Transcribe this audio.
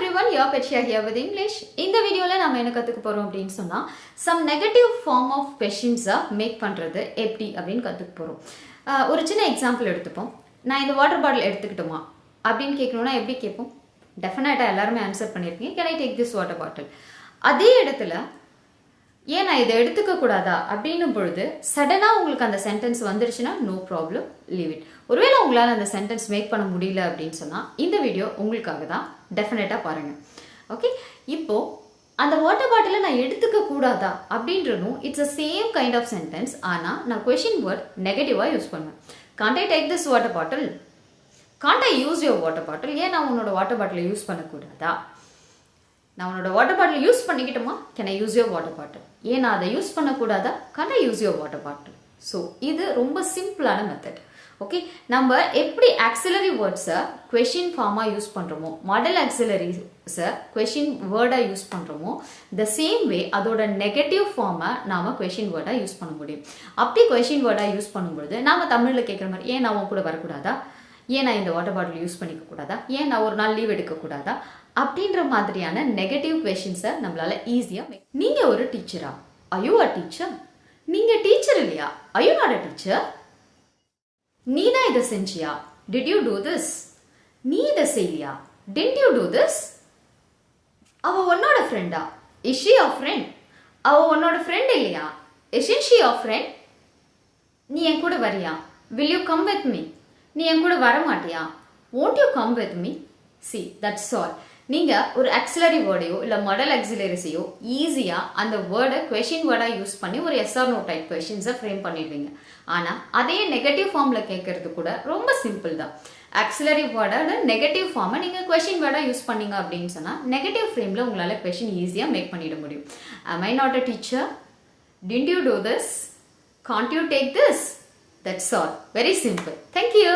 everyone, your Petshia here with English. In the video, நம்ம என்ன கத்துக்க போறோம் அப்படினு சொன்னா some negative form of questions make பண்றது எப்படி அப்படினு கத்துக்க போறோம். ஒரு சின்ன எக்ஸாம்பிள் எடுத்துப்போம். நான் இந்த வாட்டர் பாட்டில் எடுத்துக்கிட்டுமா அப்படினு கேட்கணும்னா எப்படி கேட்போம்? டெஃபினட்டா எல்லாரும் ஆன்சர் பண்ணிருக்கீங்க. Can I take this water bottle? அதே இடத்துல ஏன் நான் இதை எடுத்துக்க கூடாதா அப்படின்னும் பொழுது சடனா உங்களுக்கு அந்த சென்டென்ஸ் வந்துருச்சுன்னா நோ ப்ராப்ளம், லீவ் இட். ஒருவேளை உங்களால் அந்த சென்டென்ஸ் மேக் பண்ண முடியல அப்படின்னு சொன்னால் இந்த வீடியோ உங்களுக்காக தான், டெஃபினட்டாக பாருங்கள். ஓகே, இப்போ அந்த வாட்டர் பாட்டிலை நான் எடுத்துக்க கூடாதா அப்படின்றதும் it's a same kind of sentence. ஆனால் நான் கொஷின் வேர்ட் நெகட்டிவாக யூஸ் பண்ணுவேன். Can't I take this water bottle, can't I use your water bottle, ஏன் நான் உன்னோட வாட்டர் பாட்டிலை யூஸ் பண்ணக்கூடாதா? நான் உன்னோட வாட்டர் பாட்டில் யூஸ் பண்ணிக்கிட்டோமா, can I use your water bottle, ஏன் நான் அதை யூஸ் பண்ணக்கூடாதா, can I use your water bottle. So இது ரொம்ப சிம்பிளான மெத்தட். ஓகே, நம்ம எப்படி ஆக்சிலரி வேர்ட்ஸை கொஷின் ஃபார்மாக யூஸ் பண்ணுறோமோ, மாடல் ஆக்சிலரிஸை கொஷின் வேர்டாக யூஸ் பண்ணுறோமோ, த சேம் வே அதோட நெகட்டிவ் ஃபார்மை நாம் கொஷின் வேர்டாக யூஸ் பண்ண முடியும். அப்படி கொஷின் வேர்டாக யூஸ் பண்ணும்பொழுது நாம் தமிழில் கேட்குற மாதிரி, ஏன் நான் உன் கூட வரக்கூடாதா, ஏன் நான் இந்த வாட்டர் பாட்டில் யூஸ் பண்ணிக்க கூடாதா, ஏன் நான் ஒரு நாள் லீவ் எடுக்கக்கூடாதா அப்படின்ற மாதிரியான நெகட்டிவ் கொஷின்ஸை நம்மளால ஈஸியாக. நீங்க ஒரு டீச்சரா? are you a teacher? நீங்க டீச்சர் இல்லையா? are you not a teacher? நீ தான் இதை செஞ்சியா? did you do this? நீ இதை செய்யலையா? didn't you do this? அவ உன்னோட ஃப்ரெண்டா? is she your friend? அவ உன்னோட ஃப்ரெண்ட் இல்லையா? isn't she your friend? நீ என் கூட வரியா? will you come with me? நீ என் கூட வர மாட்டியா? won't you come with me? see, that's all. நீங்க ஒரு ஆக்சிலரி வேர்டையோ இல்ல மாடல் ஆக்சிலரிஸையோ ஈஸியா அந்த வேர்டை கொஷின் வேர்டா யூஸ் பண்ணி ஒரு எஸ் ஆர் நோ டைப் கொஷின்ஸை ஃப்ரேம் பண்ணிடுவீங்க. ஆனா அதே நெகட்டிவ் ஃபார்ம்ல கேட்கறது கூட ரொம்ப சிம்பிள் தான். ஆக்சிலரி வேர்டோட நெகட்டிவ் ஃபார்மை நீங்க கொஷின் வேர்டா யூஸ் பண்ணீங்க அப்படின்னு சொன்னா நெகட்டிவ் ஃப்ரேம்ல உங்களால கொஷின் ஈஸியா மேக் பண்ணிட முடியும். am I not a teacher? didn't you do this? can't you take this? that's all. very simple. thank you.